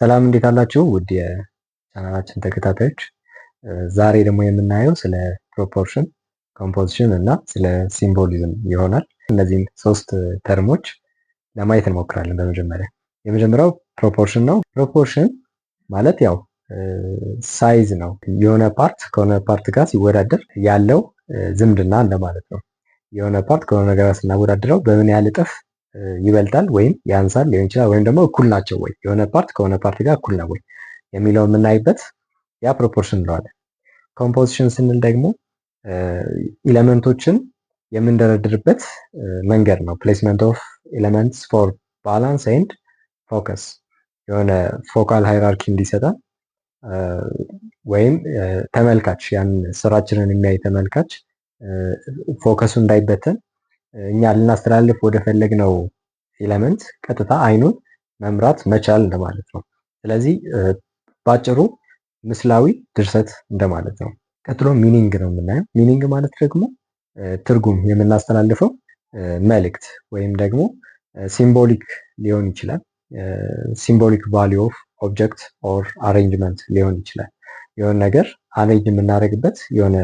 ሰላም እንዴት አላችሁ? ውድ የቻናላችን ተከታታዮች፣ ዛሬ ደግሞ የምናየው ስለ ፕሮፖርሽን፣ ኮምፖዚሽን እና ስለ ሲምቦሊዝም ይሆናል። እነዚህን ሶስት ተርሞች ለማየት እንሞክራለን። የመጀመሪያው ፕሮፖርሽን ነው። ፕሮፖርሽን ማለት ያው ሳይዝ ነው። የሆነ ፓርት ከሆነ ፓርት ጋር ሲወዳደር ያለው ዝምድና እንደማለት ነው። የሆነ ፓርት ከሆነ ነገር ጋር ስናወዳድረው በምን ያህል እጥፍ ይበልጣል ወይም ያንሳል ሊሆን ይችላል፣ ወይም ደግሞ እኩል ናቸው ወይ፣ የሆነ ፓርት ከሆነ ፓርት ጋር እኩል ነው ወይ የሚለው የምናይበት ያ ፕሮፖርሽን እንለዋለን። ኮምፖዚሽን ስንል ደግሞ ኤሌመንቶችን የምንደረድርበት መንገድ ነው። ፕሌስመንት ኦፍ ኤሌመንትስ ፎር ባላንስ ኤንድ ፎከስ፣ የሆነ ፎካል ሃይራርኪ እንዲሰጠን ወይም ተመልካች ያን ስራችንን የሚያይ ተመልካች ፎከሱ እንዳይበተን እኛ ልናስተላልፍ ወደ ፈለግነው ኤሌመንት ቀጥታ አይኑን መምራት መቻል እንደማለት ነው። ስለዚህ ባጭሩ ምስላዊ ድርሰት እንደማለት ነው። ቀጥሎ ሚኒንግ ነው የምናየው። ሚኒንግ ማለት ደግሞ ትርጉም፣ የምናስተላልፈው መልእክት ወይም ደግሞ ሲምቦሊክ ሊሆን ይችላል። ሲምቦሊክ ቫሊዩ ኦፍ ኦብጀክት ኦር አሬንጅመንት ሊሆን ይችላል። የሆነ ነገር አሬንጅ የምናደርግበት የሆነ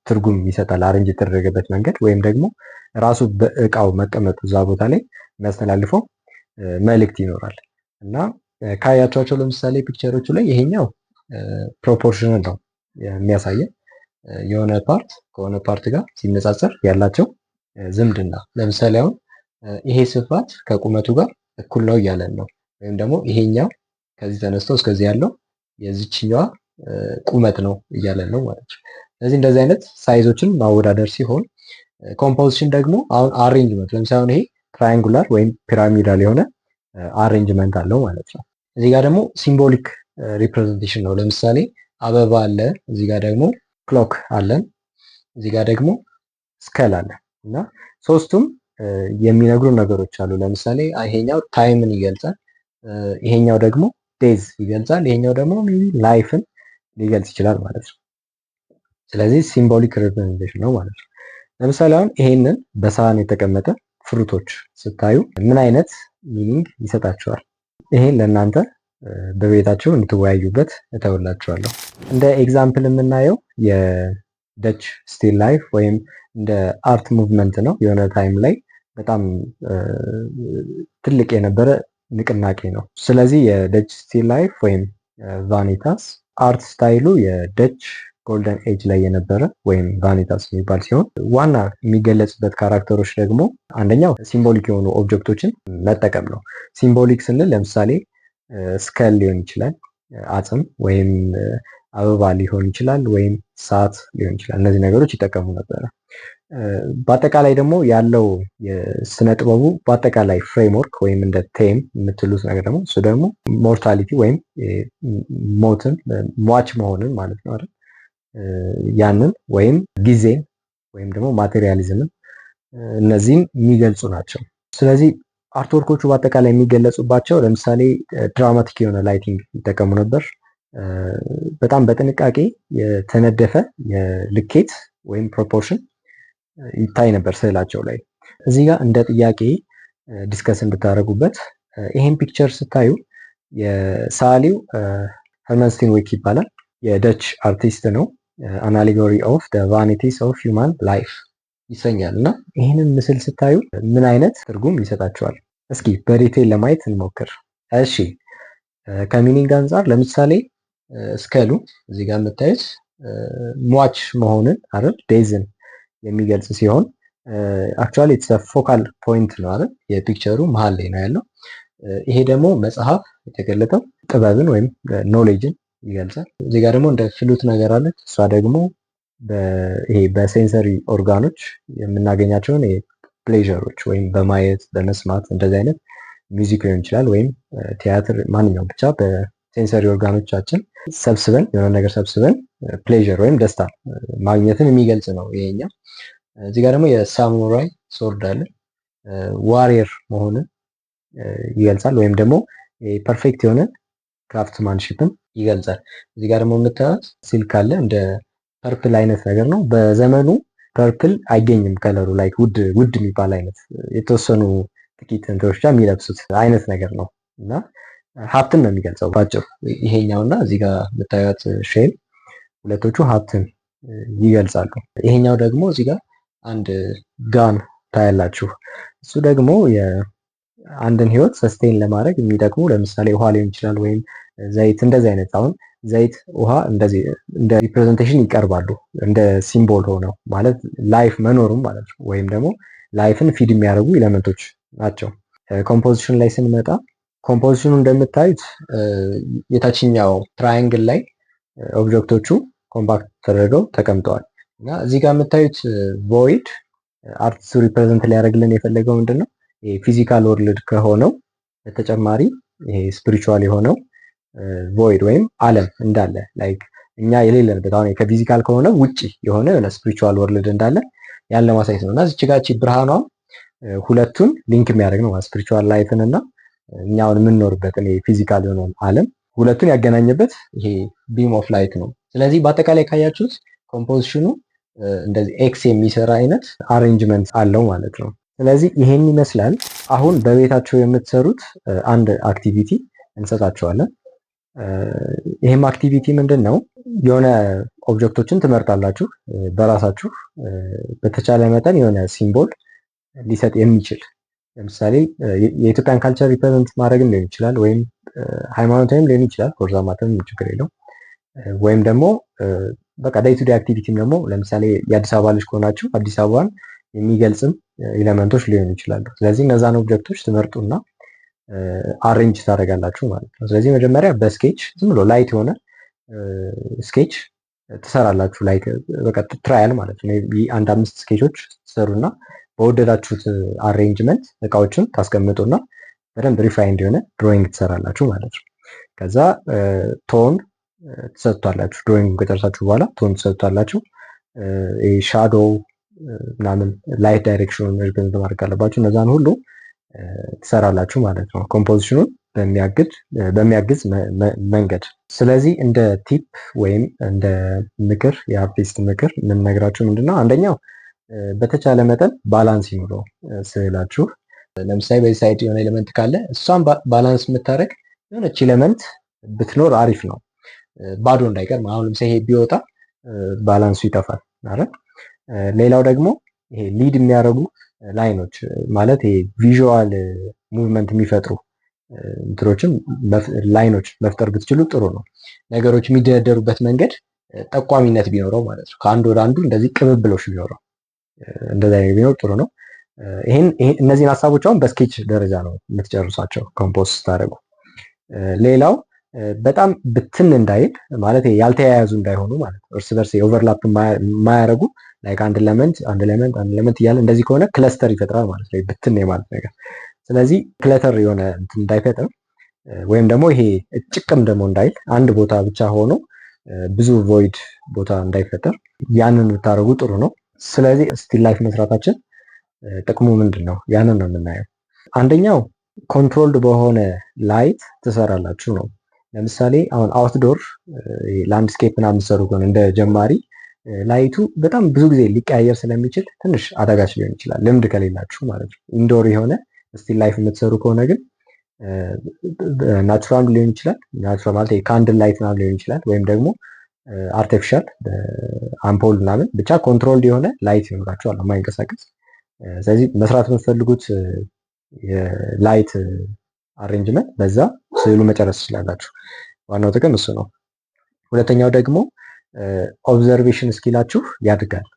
ትርጉም ይሰጣል፣ አሬንጅ የተደረገበት መንገድ ወይም ደግሞ ራሱ በእቃው መቀመጡ እዛ ቦታ ላይ የሚያስተላልፈው መልእክት ይኖራል። እና ካያቸዋቸው ለምሳሌ ፒክቸሮቹ ላይ ይሄኛው ፕሮፖርሽንን ነው የሚያሳየን፣ የሆነ ፓርት ከሆነ ፓርት ጋር ሲነጻጸር ያላቸው ዝምድና። ለምሳሌ አሁን ይሄ ስፋት ከቁመቱ ጋር እኩል ነው እያለን ነው፣ ወይም ደግሞ ይሄኛው ከዚህ ተነስቶ እስከዚህ ያለው የዚችኛዋ ቁመት ነው እያለን ነው ማለት ነው። ስለዚህ እንደዚህ አይነት ሳይዞችን ማወዳደር ሲሆን፣ ኮምፖዚሽን ደግሞ አሁን አሬንጅመንት፣ ለምሳሌ አሁን ይሄ ትራያንጉላር ወይም ፒራሚዳል የሆነ አሬንጅመንት አለው ማለት ነው። እዚህ ጋር ደግሞ ሲምቦሊክ ሪፕሬዘንቴሽን ነው። ለምሳሌ አበባ አለ፣ እዚህ ጋር ደግሞ ክሎክ አለን፣ እዚህ ጋር ደግሞ ስከል አለ እና ሶስቱም የሚነግሩ ነገሮች አሉ። ለምሳሌ ይሄኛው ታይምን ይገልጻል፣ ይሄኛው ደግሞ ዴዝ ይገልጻል፣ ይሄኛው ደግሞ ላይፍን ሊገልጽ ይችላል ማለት ነው። ስለዚህ ሲምቦሊክ ሪፕሬዘንቴሽን ነው ማለት ነው። ለምሳሌ አሁን ይሄንን በሳህን የተቀመጠ ፍሩቶች ስታዩ ምን አይነት ሚኒንግ ይሰጣቸዋል? ይሄን ለእናንተ በቤታችሁ እንድትወያዩበት እተውላችኋለሁ። እንደ ኤግዛምፕል የምናየው የደች ስቲል ላይፍ ወይም እንደ አርት ሙቭመንት ነው። የሆነ ታይም ላይ በጣም ትልቅ የነበረ ንቅናቄ ነው። ስለዚህ የደች ስቲል ላይፍ ወይም ቫኒታስ አርት ስታይሉ የደች ጎልደን ኤጅ ላይ የነበረ ወይም ቫኒታስ የሚባል ሲሆን ዋና የሚገለጽበት ካራክተሮች ደግሞ አንደኛው ሲምቦሊክ የሆኑ ኦብጀክቶችን መጠቀም ነው። ሲምቦሊክ ስንል ለምሳሌ ስከል ሊሆን ይችላል፣ አጽም ወይም አበባ ሊሆን ይችላል፣ ወይም ሰዓት ሊሆን ይችላል። እነዚህ ነገሮች ይጠቀሙ ነበረ። በአጠቃላይ ደግሞ ያለው የስነ ጥበቡ በአጠቃላይ ፍሬምወርክ ወይም እንደ ቴም የምትሉት ነገር ደግሞ እሱ ደግሞ ሞርታሊቲ ወይም ሞትን ሟች መሆንን ማለት ነው አይደል? ያንን ወይም ጊዜን ወይም ደግሞ ማቴሪያሊዝምን እነዚህን የሚገልጹ ናቸው። ስለዚህ አርትወርኮቹ በአጠቃላይ የሚገለጹባቸው ለምሳሌ ድራማቲክ የሆነ ላይቲንግ ይጠቀሙ ነበር። በጣም በጥንቃቄ የተነደፈ የልኬት ወይም ፕሮፖርሽን ይታይ ነበር ስዕላቸው ላይ። እዚህ ጋር እንደ ጥያቄ ዲስከስ እንድታደርጉበት ይሄን ፒክቸር ስታዩ የሳሊው ሄርመን ስቲንዊክ ይባላል። የደች አርቲስት ነው። አን አሌጎሪ ኦፍ ዘ ቫኒቲስ ኦፍ ሂውማን ላይፍ ይሰኛል። እና ይህንን ምስል ስታዩ ምን አይነት ትርጉም ይሰጣቸዋል? እስኪ በዲቴል ለማየት እንሞክር። እሺ፣ ከሚኒንግ አንጻር ለምሳሌ ስከሉ እዚህ ጋር የምታዩት ሟች መሆንን አይደል፣ ዴዝን የሚገልጽ ሲሆን አክቹዋሊ ኢትስ ፎካል ፖይንት ነው አይደል፣ የፒክቸሩ መሀል ላይ ነው ያለው። ይሄ ደግሞ መጽሐፍ የተገለጠው ጥበብን ወይም ኖሌጅን ይገልጻል። እዚህ ጋር ደግሞ እንደ ፍሉት ነገር አለች። እሷ ደግሞ ይሄ በሴንሰሪ ኦርጋኖች የምናገኛቸውን ፕሌዥሮች ወይም በማየት በመስማት እንደዚህ አይነት ሚውዚክ ሊሆን ይችላል ወይም ቲያትር፣ ማንኛውም ብቻ በሴንሰሪ ኦርጋኖቻችን ሰብስበን የሆነ ነገር ሰብስበን ፕሌዥር ወይም ደስታ ማግኘትን የሚገልጽ ነው ይሄኛው። እዚህ ጋር ደግሞ የሳሙራይ ሶርድ አለ፣ ዋሪየር መሆንን ይገልጻል ወይም ደግሞ ፐርፌክት የሆነ ክራፍትማንሺፕን ይገልጻል። እዚህ ጋር ደግሞ የምታዩት ሲልክ አለ፣ እንደ ፐርፕል አይነት ነገር ነው። በዘመኑ ፐርፕል አይገኝም ከለሩ ላይ ውድ የሚባል አይነት የተወሰኑ ጥቂት እንትኖች ብቻ የሚለብሱት አይነት ነገር ነው እና ሀብትን ነው የሚገልጸው ባጭሩ። ይሄኛውና እዚህ ጋር የምታዩት ሼል ሁለቶቹ ሀብትን ይገልጻሉ። ይሄኛው ደግሞ እዚህ ጋር አንድ ጋን ታያላችሁ። እሱ ደግሞ የአንድን ህይወት ሰስቴን ለማድረግ የሚጠቅሙ ለምሳሌ ውሃ ሊሆን ይችላል ወይም ዘይት፣ እንደዚህ አይነት አሁን ዘይት፣ ውሃ እንደዚህ እንደ ሪፕሬዘንቴሽን ይቀርባሉ እንደ ሲምቦል ሆነው ማለት ላይፍ መኖሩም ማለት ነው። ወይም ደግሞ ላይፍን ፊድ የሚያደርጉ ኤሌመንቶች ናቸው። ኮምፖዚሽን ላይ ስንመጣ ኮምፖዚሽኑ እንደምታዩት የታችኛው ትራያንግል ላይ ኦብጀክቶቹ ኮምፓክት ተደርገው ተቀምጠዋል እና እዚህ ጋር የምታዩት ቮይድ አርቲስቱ ሪፕሬዘንት ሊያደርግልን የፈለገው ምንድን ነው? ይሄ ፊዚካል ወርልድ ከሆነው በተጨማሪ ይሄ ስፒሪቹዋል የሆነው ቮይድ ወይም ዓለም እንዳለ ላይክ እኛ የሌለንበት አሁን ከፊዚካል ከሆነ ውጪ የሆነ ስፒሪቹዋል ወርልድ እንዳለ ያን ለማሳየት ነው እና እዚች ጋር ብርሃኗ ሁለቱን ሊንክ የሚያደርግ ነው። ስፒሪቹዋል ላይፍን እና እኛውን የምንኖርበትን ፊዚካል የሆነውን ዓለም ሁለቱን ያገናኘበት ይሄ ቢም ኦፍ ላይት ነው። ስለዚህ በአጠቃላይ ካያችሁት ኮምፖዚሽኑ እንደዚህ ኤክስ የሚሰራ አይነት አሬንጅመንት አለው ማለት ነው። ስለዚህ ይሄን ይመስላል። አሁን በቤታቸው የምትሰሩት አንድ አክቲቪቲ እንሰጣቸዋለን። ይሄም አክቲቪቲ ምንድን ነው? የሆነ ኦብጀክቶችን ትመርጣላችሁ በራሳችሁ በተቻለ መጠን የሆነ ሲምቦል ሊሰጥ የሚችል ለምሳሌ የኢትዮጵያን ካልቸር ሪፕሬዘንት ማድረግም ሊሆን ይችላል፣ ወይም ሃይማኖታዊም ሊሆን ይችላል። ፎርዛ ማተም ችግር የለው። ወይም ደግሞ በቃ ዴይ ቱ ዴይ አክቲቪቲም ደግሞ ለምሳሌ የአዲስ አበባ ልጅ ከሆናችሁ አዲስ አበባን የሚገልጽም ኤሌመንቶች ሊሆኑ ይችላሉ። ስለዚህ እነዛን ኦብጀክቶች ትመርጡና አሬንጅ ታደርጋላችሁ ማለት ነው። ስለዚህ መጀመሪያ በስኬች ዝም ብሎ ላይት የሆነ ስኬች ትሰራላችሁ። ላይክ በቃ ትራያል ማለት ነው። አንድ 5 ስኬቾች ትሰሩና በወደዳችሁት አሬንጅመንት እቃዎችን ታስቀምጡና በደንብ ሪፋይንድ የሆነ ድሮይንግ ትሰራላችሁ ማለት ነው። ከዛ ቶን ትሰጥቷላችሁ። ድሮይንግ ከጨረሳችሁ በኋላ ቶን ትሰጥቷላችሁ። ሻዶው ምናምን ላይት ዳይሬክሽኑን ሪፕሬዘንት ማድረግ አለባችሁ። እነዛን ሁሉ ትሰራላችሁ ማለት ነው ኮምፖዚሽኑን በሚያግዝ መንገድ። ስለዚህ እንደ ቲፕ ወይም እንደ ምክር የአርቲስት ምክር የምንነግራችሁ ምንድነው? አንደኛው በተቻለ መጠን ባላንስ ይኑረው ስዕላችሁ። ለምሳሌ በዚህ ሳይድ የሆነ ኤሌመንት ካለ እሷን ባላንስ የምታደርግ የሆነች ኤሌመንት ብትኖር አሪፍ ነው፣ ባዶ እንዳይቀር። አሁን ለምሳሌ ይሄ ቢወጣ ባላንሱ ይጠፋል አይደል? ሌላው ደግሞ ይሄ ሊድ የሚያደርጉ ላይኖች ማለት ይሄ ቪዥዋል ሙቭመንት የሚፈጥሩ እንትሮችም ላይኖች መፍጠር ብትችሉ ጥሩ ነው። ነገሮች የሚደረደሩበት መንገድ ጠቋሚነት ቢኖረው ማለት ነው። ከአንድ ወደ አንዱ እንደዚህ ቅብብሎሽ ቢኖረው እንደዛ ቢኖር ጥሩ ነው። እነዚህን ሀሳቦች አሁን በስኬች ደረጃ ነው የምትጨርሷቸው ኮምፖዝ ስታደርጉ። ሌላው በጣም ብትን እንዳይል ማለት ያልተያያዙ እንዳይሆኑ ማለት ነው። እርስ በርስ ኦቨርላፕ የማያደርጉ ላይክ አንድ ኤሌመንት እያለ እንደዚህ ከሆነ ክለስተር ይፈጥራል ማለት ነው፣ ብትን የማለት ነገር። ስለዚህ ክለተር የሆነ እንትን እንዳይፈጥር ወይም ደግሞ ይሄ ጭቅም ደግሞ እንዳይል አንድ ቦታ ብቻ ሆኖ ብዙ ቮይድ ቦታ እንዳይፈጠር ያንን ብታደርጉ ጥሩ ነው። ስለዚህ ስቲል ላይፍ መስራታችን ጥቅሙ ምንድን ነው? ያንን ነው የምናየው። አንደኛው ኮንትሮልድ በሆነ ላይት ትሰራላችሁ ነው። ለምሳሌ አሁን አውትዶር ላንድስኬፕ ምናምን የምትሰሩ ከሆነ እንደ ጀማሪ ላይቱ በጣም ብዙ ጊዜ ሊቀያየር ስለሚችል ትንሽ አዳጋች ሊሆን ይችላል፣ ልምድ ከሌላችሁ ማለት ነው። ኢንዶር የሆነ ስቲል ላይፍ የምትሰሩ ከሆነ ግን ናቹራል ሊሆን ይችላል። ናቹራል ማለት ካንድል ላይት ምናምን ሊሆን ይችላል፣ ወይም ደግሞ አርቲፊሻል አምፖል ምናምን፣ ብቻ ኮንትሮልድ የሆነ ላይት ይኖራቸዋል የማይንቀሳቀስ። ስለዚህ መስራት የምትፈልጉት የላይት አሬንጅመንት በዛ ስዕሉ መጨረስ ትችላላችሁ። ዋናው ጥቅም እሱ ነው። ሁለተኛው ደግሞ ኦብዘርቬሽን ስኪላችሁ ያድጋል።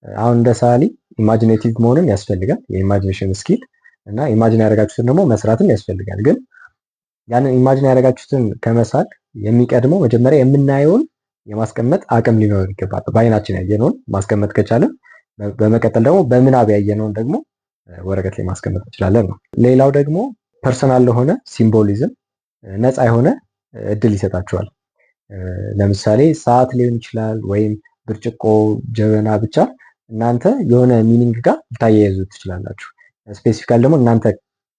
አሁን እንደ ሰዓሊ ኢማጂኔቲቭ መሆንም ያስፈልጋል፣ የኢማጂኔሽን ስኪል እና ኢማጂን ያደረጋችሁትን ደግሞ መስራትም ያስፈልጋል። ግን ያንን ኢማጂን ያደረጋችሁትን ከመሳል የሚቀድመው መጀመሪያ የምናየውን የማስቀመጥ አቅም ሊኖር ይገባል። በአይናችን ያየነውን ማስቀመጥ ከቻለን በመቀጠል ደግሞ በምናብ ያየነውን ደግሞ ወረቀት ላይ ማስቀመጥ እንችላለን ነው። ሌላው ደግሞ ፐርሰናል ለሆነ ሲምቦሊዝም ነፃ የሆነ እድል ይሰጣችኋል። ለምሳሌ ሰዓት ሊሆን ይችላል ወይም ብርጭቆ፣ ጀበና፣ ብቻ እናንተ የሆነ ሚኒንግ ጋር ልታያይዙ ትችላላችሁ። ስፔሲፊካል ደግሞ እናንተ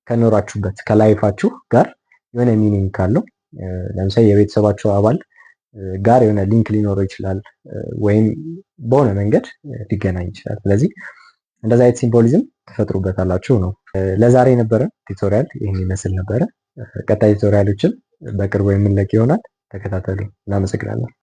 ከኖራችሁበት ከላይፋችሁ ጋር የሆነ ሚኒንግ ካለው ለምሳሌ የቤተሰባችሁ አባል ጋር የሆነ ሊንክ ሊኖረው ይችላል ወይም በሆነ መንገድ ሊገናኝ ይችላል። ስለዚህ እንደዛ አይነት ሲምቦሊዝም ትፈጥሩበታላችሁ ነው። ለዛሬ የነበረ ቱቶሪያል ይህን ይመስል ነበረ። ቀጣይ ቱቶሪያሎችን በቅርቡ የምንለቅ ይሆናል። ተከታተሉ። እናመሰግናለን።